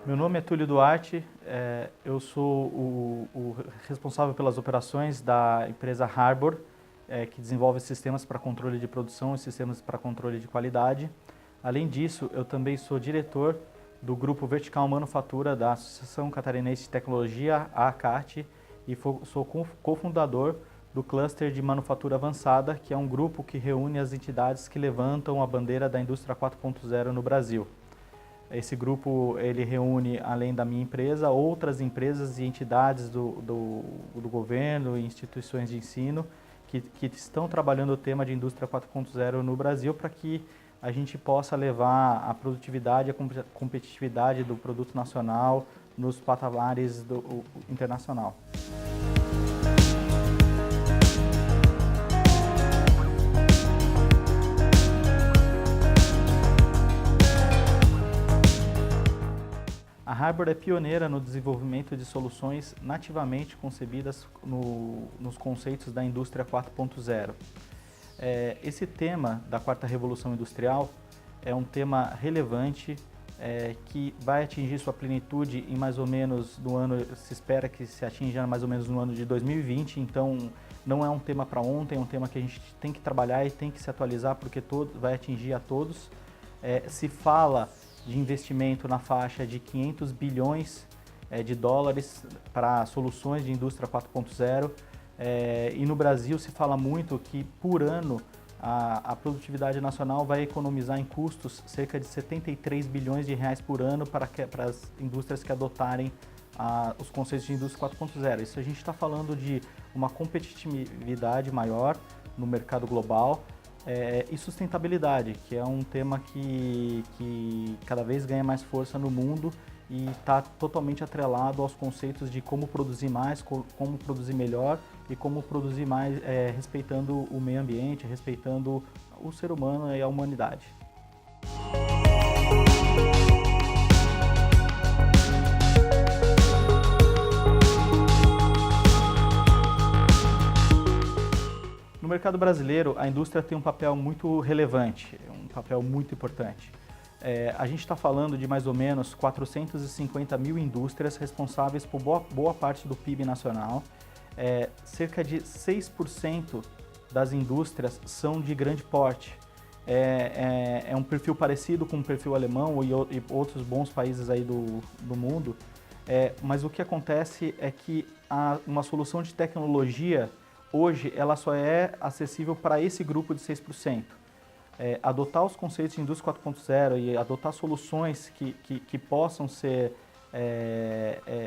Meu nome é Túlio Duarte, eu sou o responsável pelas operações da empresa Harbor, que desenvolve sistemas para controle de produção e sistemas para controle de qualidade. Além disso, eu também sou diretor do Grupo Vertical Manufatura da Associação Catarinense de Tecnologia, a ACAT, e sou cofundador do Cluster de Manufatura Avançada, que é um grupo que reúne as entidades que levantam a bandeira da indústria 4.0 no Brasil. Esse grupo ele reúne, além da minha empresa, outras empresas e entidades do governo e instituições de ensino que estão trabalhando o tema de indústria 4.0 no Brasil para que a gente possa levar a produtividade e a competitividade do produto nacional nos patamares do internacional. A Harbor é pioneira no desenvolvimento de soluções nativamente concebidas nos conceitos da indústria 4.0. Esse tema da quarta revolução industrial é um tema relevante que vai atingir sua plenitude em mais ou menos no ano, se espera que se atinja mais ou menos no ano de 2020, então não é um tema para ontem, é um tema que a gente tem que trabalhar e tem que se atualizar porque vai atingir a todos. Se fala de investimento na faixa de 500 bilhões de dólares para soluções de indústria 4.0 e no Brasil se fala muito que por ano a produtividade nacional vai economizar em custos cerca de 73 bilhões de reais por ano para as indústrias que adotarem os conceitos de indústria 4.0. Isso a gente está falando de uma competitividade maior no mercado global, e sustentabilidade, que é um tema que cada vez ganha mais força no mundo e está totalmente atrelado aos conceitos de como produzir mais, como produzir melhor e como produzir mais respeitando o meio ambiente, respeitando o ser humano e a humanidade. No mercado brasileiro, a indústria tem um papel muito relevante, um papel muito importante. A gente está falando de mais ou menos 450 mil indústrias responsáveis por boa parte do PIB nacional. Cerca de 6% das indústrias são de grande porte. É um perfil parecido com o perfil alemão e outros bons países aí do mundo. Mas o que acontece é que uma solução de tecnologia hoje, ela só é acessível para esse grupo de 6%. Adotar os conceitos de indústria 4.0 e adotar soluções que possam ser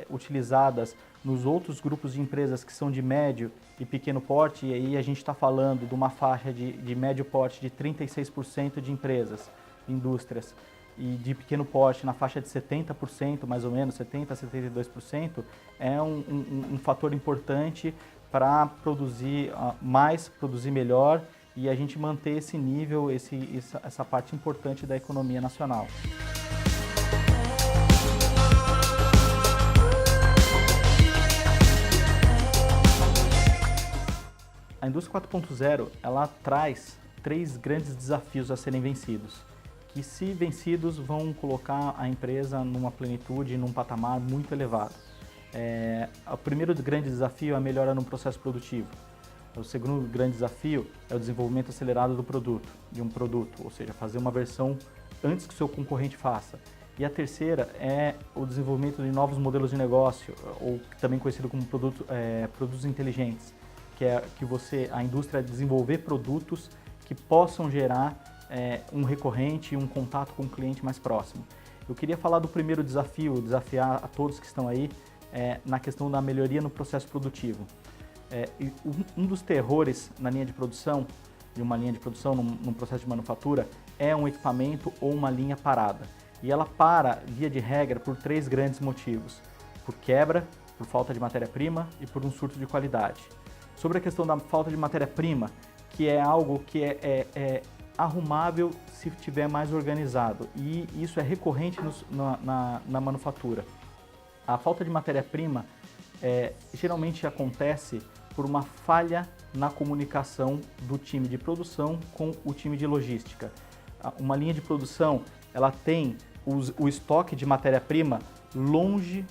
utilizadas nos outros grupos de empresas que são de médio e pequeno porte, e aí a gente está falando de uma faixa de médio porte de 36% de empresas, indústrias, e de pequeno porte na faixa de 70%, mais ou menos, 70% a 72%, é um fator importante para produzir mais, produzir melhor e a gente manter esse nível, essa parte importante da economia nacional. A indústria 4.0, ela traz 3 grandes desafios a serem vencidos, que se vencidos vão colocar a empresa numa plenitude, num patamar muito elevado. O primeiro grande desafio é a melhora no processo produtivo. O segundo grande desafio é o desenvolvimento acelerado de um produto, ou seja, fazer uma versão antes que o seu concorrente faça. E a terceira é o desenvolvimento de novos modelos de negócio, ou também conhecido como produtos inteligentes, que é a indústria desenvolver produtos que possam gerar um recorrente e um contato com o cliente mais próximo. Eu queria falar do primeiro desafio, desafiar a todos que estão aí, na questão da melhoria no processo produtivo. Um dos terrores na linha de produção, de uma linha de produção, num processo de manufatura, é um equipamento ou uma linha parada. E ela para, via de regra, por 3 grandes motivos: por quebra, por falta de matéria-prima e por um surto de qualidade. Sobre a questão da falta de matéria-prima, que é algo que é arrumável se estiver mais organizado, e isso é recorrente na manufatura. A falta de matéria-prima geralmente acontece por uma falha na comunicação do time de produção com o time de logística. Uma linha de produção, ela tem o estoque de matéria-prima longe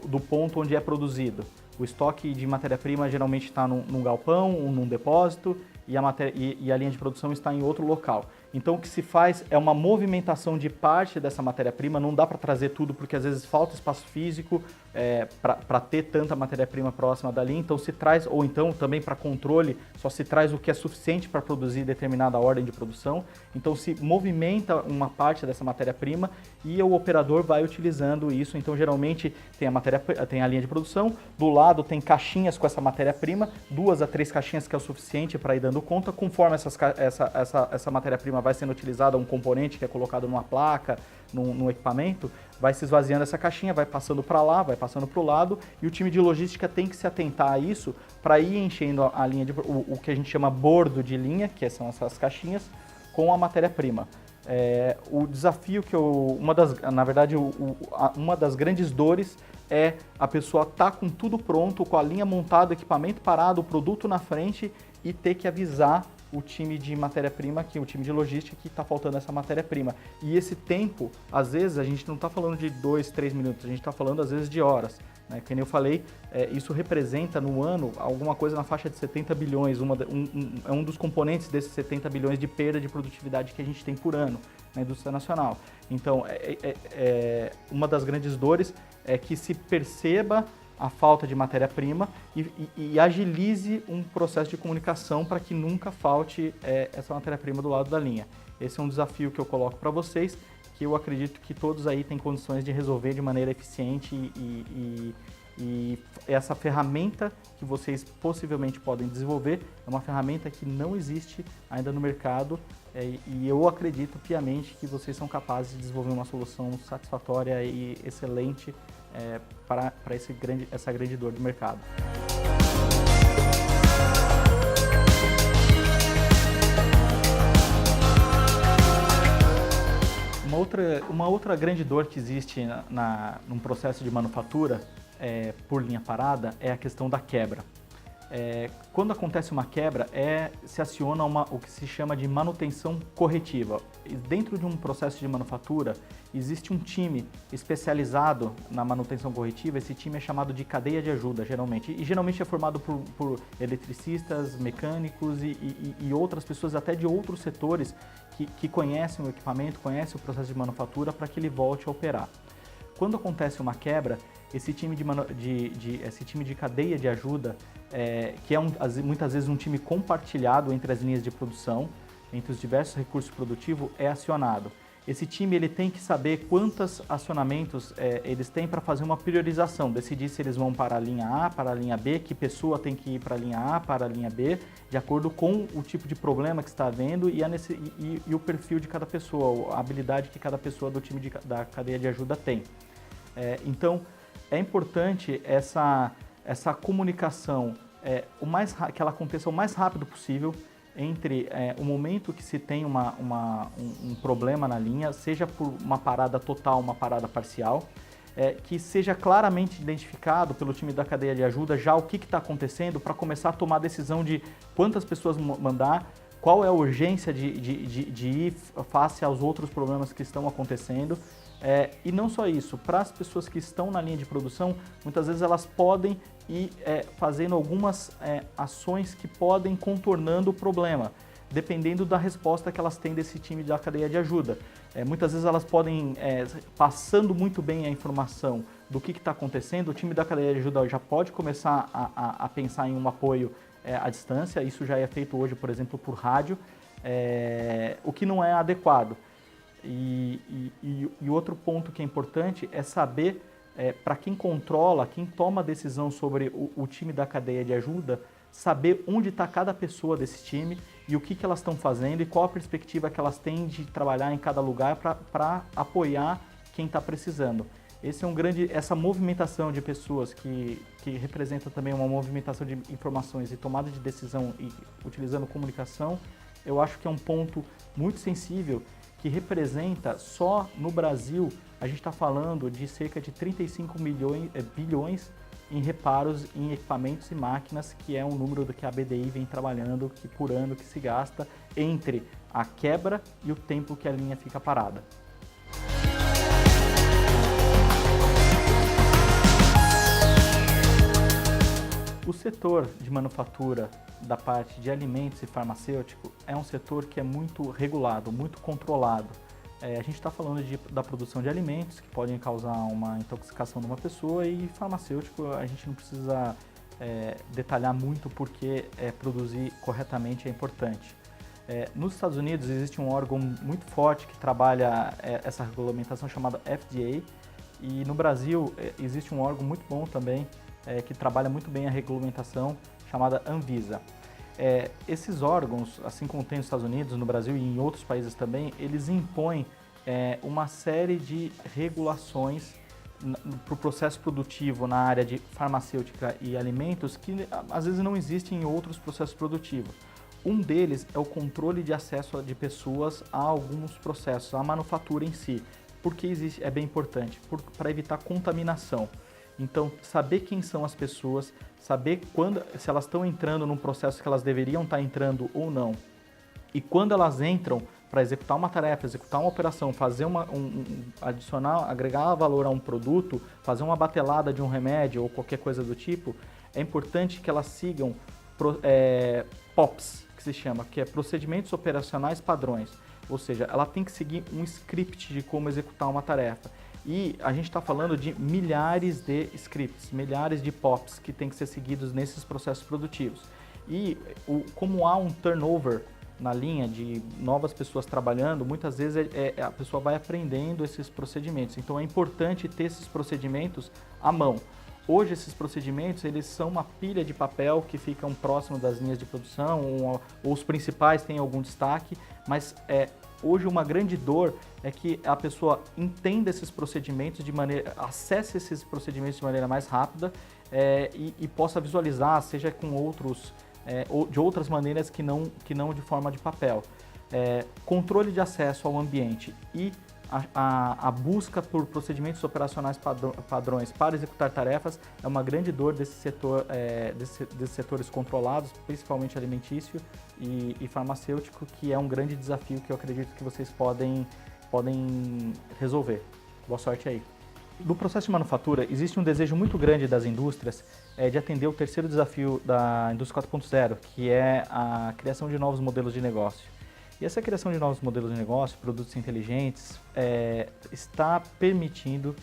do ponto onde é produzido. O estoque de matéria-prima geralmente está num galpão ou num depósito e a linha de produção está em outro local. Então o que se faz é uma movimentação de parte dessa matéria-prima, não dá para trazer tudo porque às vezes falta espaço físico para ter tanta matéria-prima próxima dali, então se traz, ou então também para controle, só se traz o que é suficiente para produzir determinada ordem de produção, então se movimenta uma parte dessa matéria-prima e o operador vai utilizando isso, então geralmente tem a linha de produção, do lado tem caixinhas com essa matéria-prima, 2 a 3 caixinhas que é o suficiente para ir dando conta, conforme essa matéria-prima vai sendo utilizada, um componente que é colocado numa placa, num equipamento, vai se esvaziando essa caixinha, vai passando para lá, vai passando para o lado, e o time de logística tem que se atentar a isso para ir enchendo a linha o que a gente chama bordo de linha, que são essas caixinhas, com a matéria-prima. O desafio uma das grandes dores é a pessoa estar com tudo pronto, com a linha montada, o equipamento parado, o produto na frente e ter que avisar o time de matéria-prima, o time de logística, que está faltando essa matéria-prima. E esse tempo, às vezes, a gente não está falando de 2, 3 minutos, a gente está falando, às vezes, de horas. Né? Como eu falei, isso representa, no ano, alguma coisa na faixa de 70 bilhões, é um dos componentes desses 70 bilhões de perda de produtividade que a gente tem por ano na indústria nacional. Então, uma das grandes dores é que se perceba a falta de matéria-prima e agilize um processo de comunicação para que nunca falte essa matéria-prima do lado da linha. Esse é um desafio que eu coloco para vocês, que eu acredito que todos aí têm condições de resolver de maneira eficiente e essa ferramenta que vocês possivelmente podem desenvolver é uma ferramenta que não existe ainda no mercado e eu acredito piamente que vocês são capazes de desenvolver uma solução satisfatória e excelente para essa grande dor do mercado. Uma outra grande dor que existe num processo de manufatura por linha parada é a questão da quebra. Quando acontece uma quebra, se aciona o que se chama de manutenção corretiva. Dentro de um processo de manufatura, existe um time especializado na manutenção corretiva. Esse time é chamado de cadeia de ajuda, geralmente. E geralmente é formado por eletricistas, mecânicos e outras pessoas até de outros setores que conhecem o equipamento, conhecem o processo de manufatura para que ele volte a operar. Quando acontece uma quebra, esse time de cadeia de ajuda, que é muitas vezes um time compartilhado entre as linhas de produção, entre os diversos recursos produtivos, é acionado. Esse time ele tem que saber quantos acionamentos eles têm para fazer uma priorização, decidir se eles vão para a linha A, para a linha B, que pessoa tem que ir para a linha A, para a linha B, de acordo com o tipo de problema que está havendo e o perfil de cada pessoa, a habilidade que cada pessoa do time da cadeia de ajuda tem. Então, é importante essa comunicação, que ela aconteça o mais rápido possível entre o momento que se tem um problema na linha, seja por uma parada total, uma parada parcial, que seja claramente identificado pelo time da cadeia de ajuda já o que está acontecendo para começar a tomar a decisão de quantas pessoas mandar, qual é a urgência de ir face aos outros problemas que estão acontecendo. E não só isso, para as pessoas que estão na linha de produção, muitas vezes elas podem ir fazendo algumas ações que podem contornando o problema, dependendo da resposta que elas têm desse time da cadeia de ajuda. Muitas vezes elas podem, passando muito bem a informação do que está acontecendo, o time da cadeia de ajuda já pode começar a pensar em um apoio à distância. Isso já é feito hoje, por exemplo, por rádio, o que não é adequado. E outro ponto que é importante é saber, para quem controla, quem toma a decisão sobre o time da cadeia de ajuda, saber onde está cada pessoa desse time e o que elas estão fazendo e qual a perspectiva que elas têm de trabalhar em cada lugar para apoiar quem está precisando. Essa movimentação de pessoas que representa também uma movimentação de informações e tomada de decisão e utilizando comunicação, eu acho que é um ponto muito sensível que representa, só no Brasil, a gente está falando de cerca de 35 bilhões em reparos em equipamentos e máquinas, que é um número do que a BDI vem trabalhando, que por ano que se gasta entre a quebra e o tempo que a linha fica parada. O setor de manufatura da parte de alimentos e farmacêutico é um setor que é muito regulado, muito controlado. A gente está falando da produção de alimentos que podem causar uma intoxicação numa pessoa, e farmacêutico a gente não precisa detalhar muito porque produzir corretamente é importante. Nos Estados Unidos existe um órgão muito forte que trabalha essa regulamentação chamada FDA, e no Brasil existe um órgão muito bom também que trabalha muito bem a regulamentação, chamada Anvisa. Esses órgãos, assim como tem nos Estados Unidos, no Brasil e em outros países também, eles impõem uma série de regulações para o processo produtivo na área de farmacêutica e alimentos que às vezes não existem em outros processos produtivos. Um deles é o controle de acesso de pessoas a alguns processos, a manufatura em si. Por que existe? É bem importante, para evitar contaminação. Então, saber quem são as pessoas, saber se elas estão entrando num processo que elas deveriam estar entrando ou não. E quando elas entram para executar uma tarefa, executar uma operação, fazer agregar valor a um produto, fazer uma batelada de um remédio ou qualquer coisa do tipo, é importante que elas sigam POPs, que se chama, que é Procedimentos Operacionais Padrões. Ou seja, ela tem que seguir um script de como executar uma tarefa. E a gente está falando de milhares de scripts, milhares de POPs que tem que ser seguidos nesses processos produtivos. E como há um turnover na linha de novas pessoas trabalhando, muitas vezes a pessoa vai aprendendo esses procedimentos. Então é importante ter esses procedimentos à mão. Hoje esses procedimentos eles são uma pilha de papel que ficam próximo das linhas de produção, ou os principais têm algum destaque, mas hoje uma grande dor é que a pessoa entenda esses procedimentos acesse esses procedimentos de maneira mais rápida e possa visualizar, seja com ou de outras maneiras que não de forma de papel. Controle de acesso ao ambiente e a busca por procedimentos operacionais padrões para executar tarefas é uma grande dor desse setor, desses setores controlados, principalmente alimentício e farmacêutico, que é um grande desafio que eu acredito que vocês podem resolver. Boa sorte aí. No processo de manufatura, existe um desejo muito grande das indústrias de atender o terceiro desafio da indústria 4.0, que é a criação de novos modelos de negócio. E essa criação de novos modelos de negócio, produtos inteligentes, está permitindo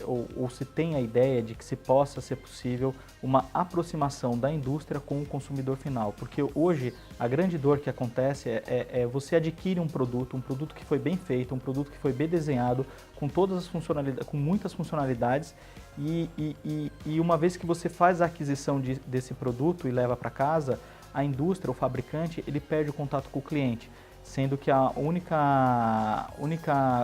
ou se tenha a ideia de que se possa ser possível uma aproximação da indústria com o consumidor final. Porque hoje a grande dor que acontece é você adquire um produto que foi bem feito, um produto que foi bem desenhado, com todas as funcionalidades, com muitas funcionalidades, e uma vez que você faz a aquisição desse produto e leva para casa, a indústria, o fabricante, ele perde o contato com o cliente, sendo que o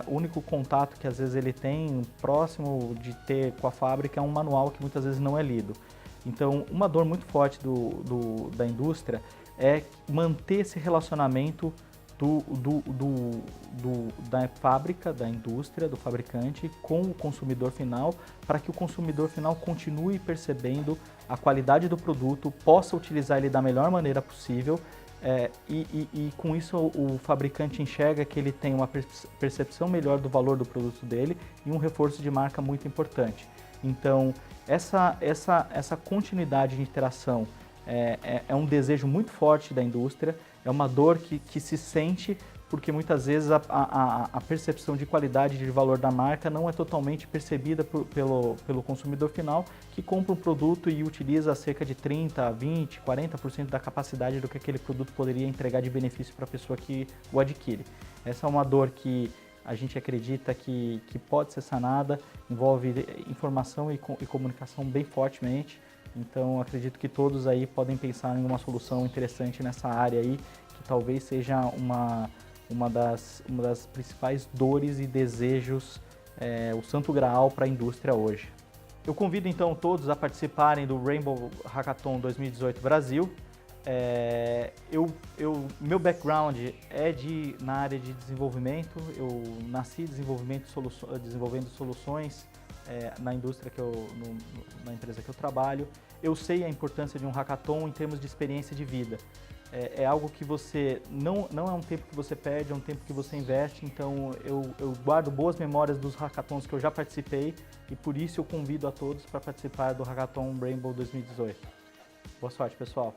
único contato que às vezes ele tem próximo de ter com a fábrica é um manual que muitas vezes não é lido. Então, uma dor muito forte da indústria é manter esse relacionamento da fábrica, da indústria, do fabricante com o consumidor final, para que o consumidor final continue percebendo a qualidade do produto, possa utilizar ele da melhor maneira possível e com isso o fabricante enxerga que ele tem uma percepção melhor do valor do produto dele e um reforço de marca muito importante. Então, essa continuidade de interação é um desejo muito forte da indústria, é uma dor que se sente, porque muitas vezes a percepção de qualidade e de valor da marca não é totalmente percebida pelo consumidor final, que compra um produto e utiliza cerca de 30%, 20%, 40% da capacidade do que aquele produto poderia entregar de benefício para a pessoa que o adquire. Essa é uma dor que a gente acredita que pode ser sanada, envolve informação e comunicação bem fortemente. Então acredito que todos aí podem pensar em uma solução interessante nessa área aí, que talvez seja uma das principais dores e desejos, o santo graal para a indústria hoje. Eu convido então todos a participarem do Rainbow Hackathon 2018 Brasil. Meu background é na área de desenvolvimento, eu nasci desenvolvendo soluções na indústria na empresa que eu trabalho. Eu sei a importância de um hackathon em termos de experiência de vida. é algo que você não é um tempo que você perde, é um tempo que você investe. Então eu guardo boas memórias dos hackathons que eu já participei e por isso eu convido a todos para participar do Hackathon Rainbow 2018. Boa sorte, pessoal!